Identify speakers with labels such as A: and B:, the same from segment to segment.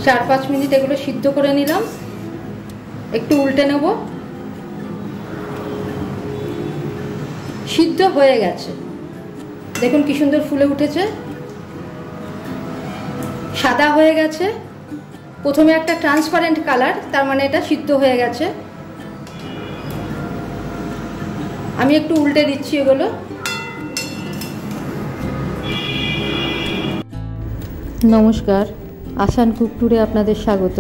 A: 4-5 minute এগুলো সিদ্ধ করে নিলাম। একটু উল্টে নেব। সিদ্ধ হয়ে গেছে, দেখুন কি সুন্দর ফুলে উঠেছে, সাদা হয়ে গেছে। প্রথমে একটা ট্রান্সপারেন্ট কালার, তার মানে এটা সিদ্ধ হয়ে গেছে। আমি একটু উল্টে দিচ্ছি এগুলো। নমস্কার, আসান কুক ট্যুরে আপনাদের স্বাগত।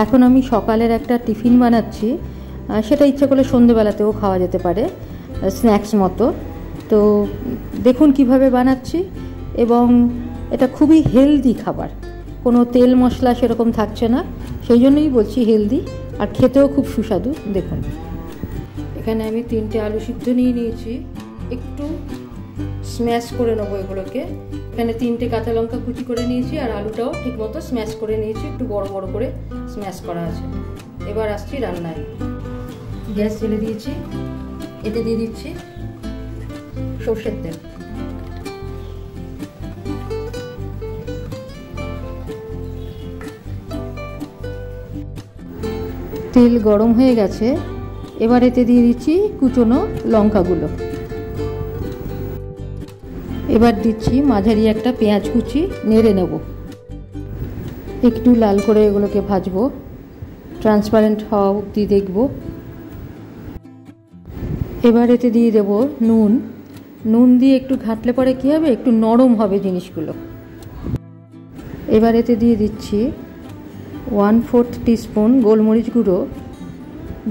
A: এখন আমি সকালের একটা টিফিন বানাচ্ছি, সেটা ইচ্ছা করলে সন্ধেবেলাতেও খাওয়া যেতে পারে, স্ন্যাক্স মতো। তো দেখুন কিভাবে বানাচ্ছি, এবং এটা খুবই হেলদি খাবার, কোনো তেল মশলা সেরকম থাকছে না, সেই জন্যই বলছি হেলদি, আর খেতেও খুব সুস্বাদু। দেখুন এখানে আমি 3টে আলু সিদ্ধ নিয়ে নিয়েছি, একটু স্ম্যাশ করে নেবো এগুলোকে। এখানে 3টে কাঁচা লঙ্কা কুচি করে নিয়েছি, আর আলুটাও ঠিকমতো স্ম্যাশ করে নিয়েছি, একটু বড় বড় করে স্ম্যাশ করা আছে। এবার আসছি রান্নায়। গ্যাস জ্বেলে দিয়েছি, এতে দিয়ে দিচ্ছি সর্ষের তেল। তেল গরম হয়ে গেছে, এবার এতে দিয়ে দিচ্ছি কুচনো লঙ্কাগুলো। এবার দিচ্ছি মাঝারি একটা পেঁয়াজ কুচি, নেড়ে নেব। একটু লাল করে এগুলোকে ভাজবো, ট্রান্সপারেন্ট হওয়া অবধি দেখব। এবার এতে দিয়ে দেব নুন। নুন দিয়ে একটু ঘাঁটলে পরে কী হবে, একটু নরম হবে জিনিসগুলো। এবার এতে দিয়ে দিচ্ছি 1/4 টিস্পুন গোলমরিচ গুঁড়ো,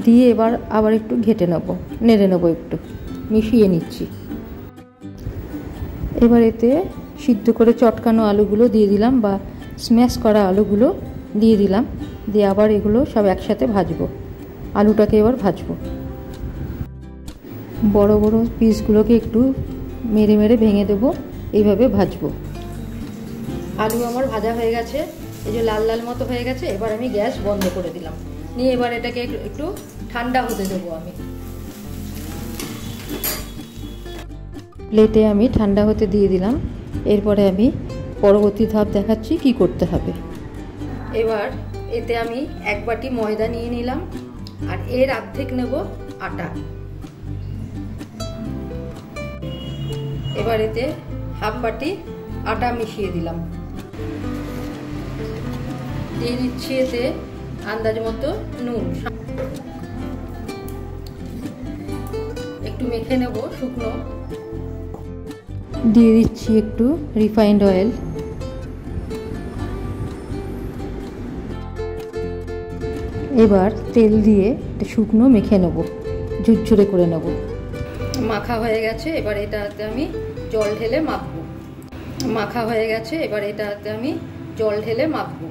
A: দিয়ে এবার আবার একটু ঘেঁটে নেব, নেড়ে নেব, একটু মিশিয়ে নিচ্ছি। এবার এতে সিদ্ধ করে চটকানো আলুগুলো দিয়ে দিলাম, বা স্ম্যাশ করা আলুগুলো দিয়ে দিলাম, দিয়ে আবার এগুলো সব একসাথে ভাজবো। আলুটাকে এবার ভাজবো, বড় বড় পিসগুলোকে একটু মেরে মেরে ভেঙে দেবো, এইভাবে ভাজবো। আলু আমার ভাজা হয়ে গেছে, এই যে লাল লাল মতো হয়ে গেছে। এবার আমি গ্যাস বন্ধ করে দিলাম, নিয়ে এবার এটাকে একটু ঠান্ডা হতে দেবো আমি। প্লেটে আমি ঠান্ডা হতে দিয়ে দিলাম। এরপরে আমি পরবর্তী ধাপ দেখাচ্ছি কি করতে হবে। এবার এতে আমি 1 বাটি ময়দা নিয়ে নিলাম, আর এর অর্ধেক নেব আটা। এবার এতে 1/2 বাটি আটা মিশিয়ে দিলাম, দিয়ে দিচ্ছি এতে আন্দাজ মতো নুন। একটু মেখে নেব শুকনো। দিয়ে দিচ্ছি একটু রিফাইন্ড অয়েল। এবার তেল দিয়ে একটা শুকনো মেখে নেব, ঝুরঝুরে করে নেব। মাখা হয়ে গেছে, এবার এটাতে আমি জল ঢেলে মাখবো। মাখা হয়ে গেছে, এবার এটাতে আমি জল ঢেলে মাখবো।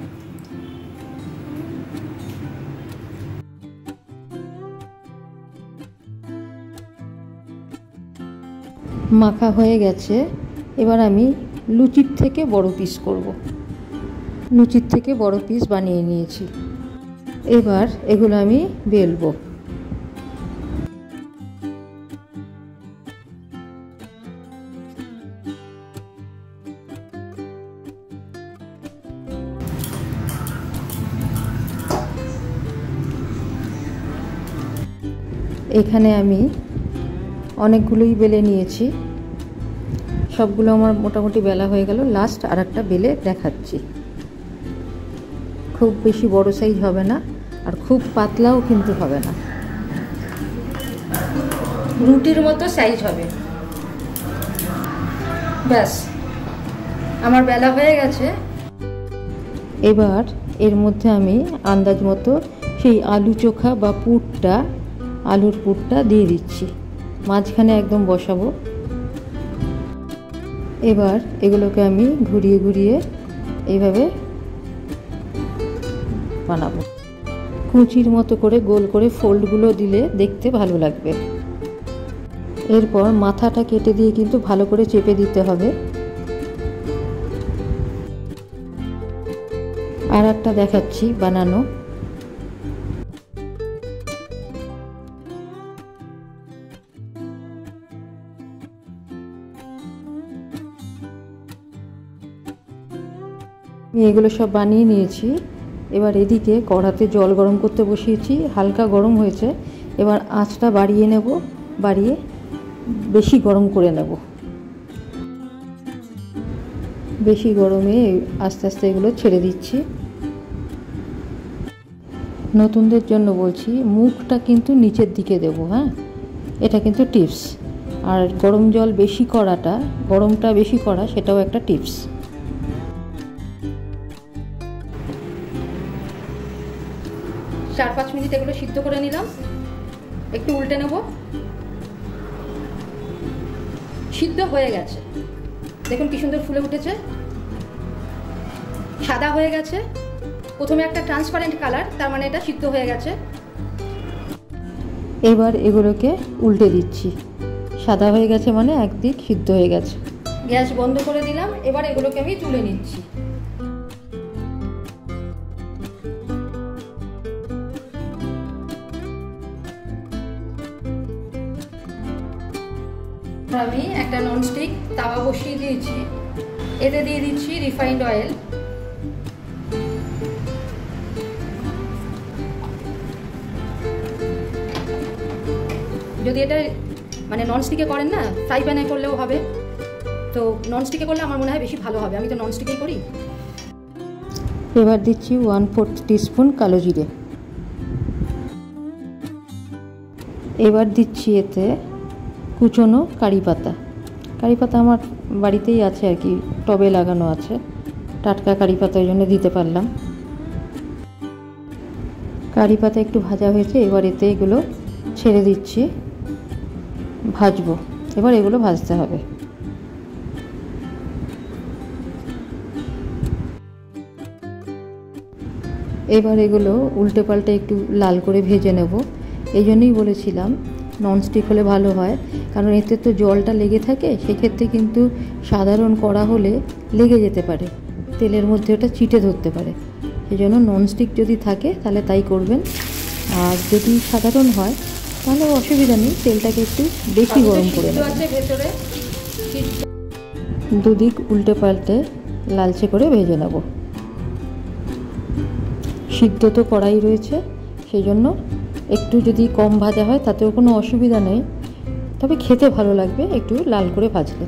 A: মাখা হয়ে গেছে, এবার আমি লুচির থেকে বড় পিস করব। লুচির থেকে বড় পিস বানিয়ে নিয়েছি, এবার এগুলো আমি বেলবো। এখানে আমি অনেকগুলোই বেলে নিয়েছি, সবগুলো আমার মোটামুটি বেলা হয়ে গেল। লাস্ট আর একটা বেলে দেখাচ্ছি। খুব বেশি বড় সাইজ হবে না, আর খুব পাতলাও কিন্তু হবে না, রুটির মতো সাইজ হবে। ব্যাস আমার বেলা হয়ে গেছে। এবার এর মধ্যে আমি আন্দাজ মতো সেই আলু চোখা বা পুরটা, আলুর পুরটা দিয়ে দিচ্ছি, মাঝখানে একদম বসাবো। এবার এগুলোকে আমি ঘুরিয়ে ঘুরিয়ে এইভাবে বানাবো। কুচির মতো করে গোল করে ফোল্ডগুলো দিলে দেখতে ভালো লাগবে। এরপর মাথাটা কেটে দিয়ে কিন্তু ভালো করে চেপে দিতে হবে। আর একটা দেখাচ্ছি বানানো। আমি এগুলো সব বানিয়ে নিয়েছি, এবার এদিকে কড়াতে জল গরম করতে বসিয়েছি, হালকা গরম হয়েছে। এবার আঁচটা বাড়িয়ে নেব, বাড়িয়ে বেশি গরম করে নেব। বেশি গরমে আস্তে আস্তে এগুলো ছেড়ে দিচ্ছি। নতুনদের জন্য বলছি, মুখটা কিন্তু নিচের দিকে দেব, হ্যাঁ, এটা কিন্তু টিপস। আর গরম জল বেশি করাটা, গরমটা বেশি করা, সেটাও একটা টিপস। চার 5 মিনিট এগুলো সিদ্ধ করে নিলাম। একটু উল্টে নেব। সিদ্ধ হয়ে গেছে, দেখুন কি সুন্দর ফুলে উঠেছে, সাদা হয়ে গেছে। প্রথমে একটা ট্রান্সপারেন্ট কালার, তার মানে এটা সিদ্ধ হয়ে গেছে। এবার এগুলোকে উল্টে দিচ্ছি। সাদা হয়ে গেছে মানে একদিক সিদ্ধ হয়ে গেছে। গ্যাস বন্ধ করে দিলাম। এবার এগুলোকে আমি তুলে নিচ্ছি। আমি একটা ননস্টিক তাওয়া বসিয়ে দিয়েছি। এতে দিয়ে দিচ্ছি রিফাইন্ড অয়েল। যদি এটা মানে ননস্টিকে করেন না, ফ্রাই প্যানে করলেও হবে, তো ননস্টিকে করলে আমার মনে হয় বেশি ভালো হবে। আমি তো ননস্টিকেই করি। এবার দিচ্ছি 1/4 টিস্পুন কালো জিরে। এবার দিচ্ছি এতে কুচনো কারি পাতা। কারি পাতা আমার বাড়িতেই আছে আর কি, টবে লাগানো আছে, টাটকা কারি পাতা, ওই জন্য দিতে পারলাম। কারি পাতা একটু ভাজা হয়েছে, এবার এতে এগুলো ছেড়ে দিচ্ছি, ভাজবো। এবার এগুলো ভাজতে হবে। এবার এগুলো উল্টে পাল্টে একটু লাল করে ভেজে নেব। এই জন্যই বলেছিলাম ননস্টিক হলে ভালো হয়, কারণ এতে তো জলটা লেগে থাকে। সেক্ষেত্রে কিন্তু সাধারণ কড়া হলে লেগে যেতে পারে, তেলের মধ্যে ওটা চিটে ধরতে পারে। সেই জন্য ননস্টিক যদি থাকে তাহলে তাই করবেন। আর যদি সাধারণ হয় তাহলে অসুবিধা নেই, তেলটাকে একটু বেশি গরম করে নেবেন। দুদিক উল্টে পাল্টে লালচে করে ভেজে নেব। সিদ্ধ তো কড়াই রয়েছে, সেই জন্য একটু যদি কম ভাজা হয় তাতেও কোনো অসুবিধা নেই, তবে খেতে ভালো লাগবে একটু লাল করে ভাজলে।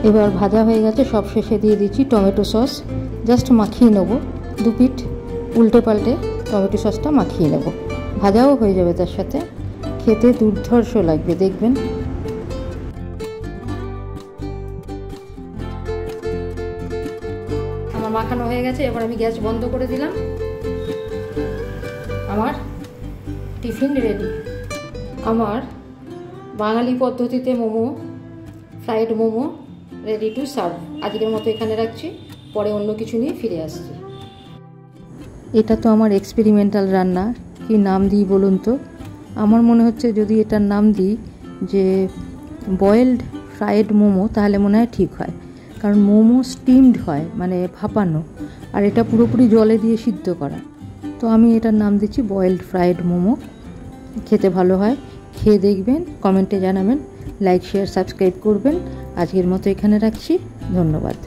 A: এবার ভাজা হয়ে গেছে, সব শেষে দিয়ে দিচ্ছি টমেটো সস। জাস্ট মাখিয়ে নেব, 2 পিঠ উল্টে পাল্টে টমেটো সসটা মাখিয়ে নেব। ভাজাও হয়ে যাবে তার সাথে, খেতে দুর্ধর্ষ লাগবে, দেখবেন। আমার মাখানো হয়ে গেছে। এবার আমি গ্যাস বন্ধ করে দিলাম। আমার টিফিন রেডি। আমার বাঙালি পদ্ধতিতে momo, fried momo ready to serve. আজকের মতো এখানে রাখছি, পরে অন্য কিছু নিয়ে ফিরে আসছি। এটা তো আমার এক্সপেরিমেন্টাল রান্না, কি নাম দিই বলুন তো? আমার মনে হচ্ছে যদি এটার নাম দিই যে বয়েলড ফ্রাইড মোমো, তাহলে মনে হয় ঠিক হয়। কারণ মোমো স্টিমড হয়, মানে ভাপানো, আর এটা পুরোপুরি জলে দিয়ে সিদ্ধ করা। তো আমি এটার নাম দিচ্ছি বয়েলড ফ্রাইড মোমো। খেতে ভালো হয়, খেয়ে দেখবেন, কমেন্টে জানাবেন, লাইক শেয়ার সাবস্ক্রাইব করবেন। আজকের মতো এখানে রাখছি, ধন্যবাদ।